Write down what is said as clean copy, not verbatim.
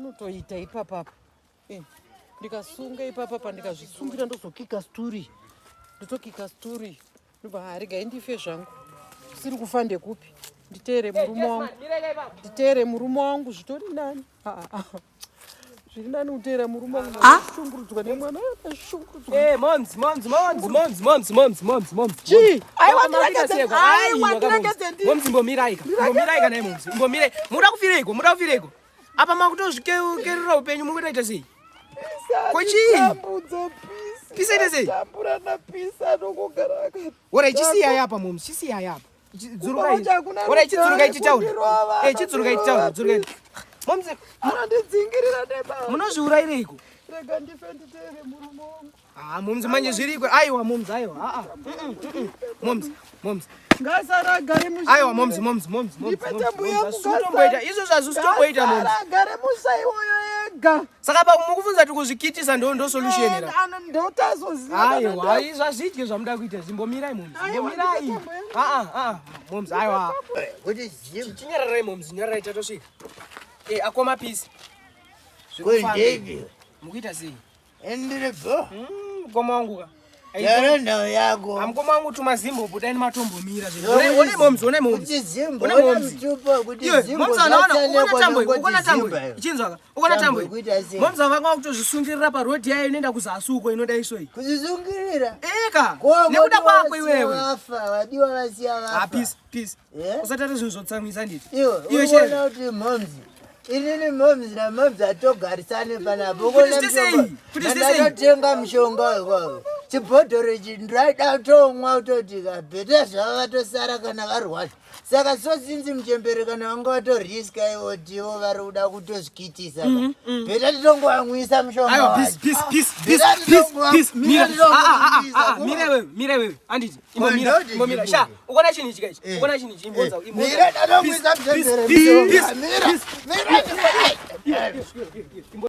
Panotoita ipapa. Ndikasunga ipapa ndikazvisungira ndozokika sturi. Ndotokika sturi. Ndobva rega ndife zvangu. Siri kufa ndekupi. Nditere murume wangu zvitori nani. Zviri nani utera murume wangu ashungurudzwa nemwana ashungurudzwa. Moms. Chi? Aiwa Moms mbomiraika naye moms. Mbomire. Muda kufireko. Apa makutozvikerera upenyu mukuita sei? Kochi. Pisa ite sei? Tambura pisa nokugara akati. Ora chisiya yapa moms, chisiya yapa. Ora chidzuruka ichitaura. Chidzuruka ichitaura. Moms, anondidzingirira nebaba. Munozviurayireiko? Rega ndife nditere murume wangu. Moms manje zviriko. Aiwa moms, aiwa. Moms. Ngasaragare mushi. Aiwa moms. Sutomboita. Izvo zvazvitomboita moms. Ngasaragare musaiwoyo ega. Saka pa mukufunza tikuzvikitisa ndo solution era. Ndotazoziva. Aiwa, izvazvitye zvamuda kuita. Zimbomirai moms. Zimbomirai. Moms, aiwa. Kuti zimu. Chinyararai moms, nyararai tatosvika. Akoma pisi. Kwendege. Mukuita sei? Endirebo. Mukoma wangu ka. Yaro ndao yako. Amukoma wangu tumazimbo budai matombomira zvino. One moms. Kuti zimbo. One mtupa kuti zimbo. Moms anaona ukona tambo. Ichinzwa ka. Ukona tambo. Moms avanga kutozvisungirira pa road yayo inoenda kuzasuko inoda isoi. Kuzisungirira? Eka. Nekuda kwako iwewe. Wadiwa vasiya vafa. Peace. Usatata zvinhu zvotsamwisa nditi. Iwe unoona kuti moms. Inini moms na moms atogarisane panapo. Ndatotenga mushonga iwawo. Chibhodhoro ichi ndaida kutomwa utoti kabheta zvakatosara kana varwadza. Saka sozinzi muchembere kana vanga vatoriska ivotivo vari kuda kutozvikitisa. Bheta titongowamwisa mushonga wacho. Peace. Mira wewe. Anditi. Imbomira. Sha, ukona chinhu chika ichi. Ukona chinhu chimbonza. Mira, ndatomwisa muchembere.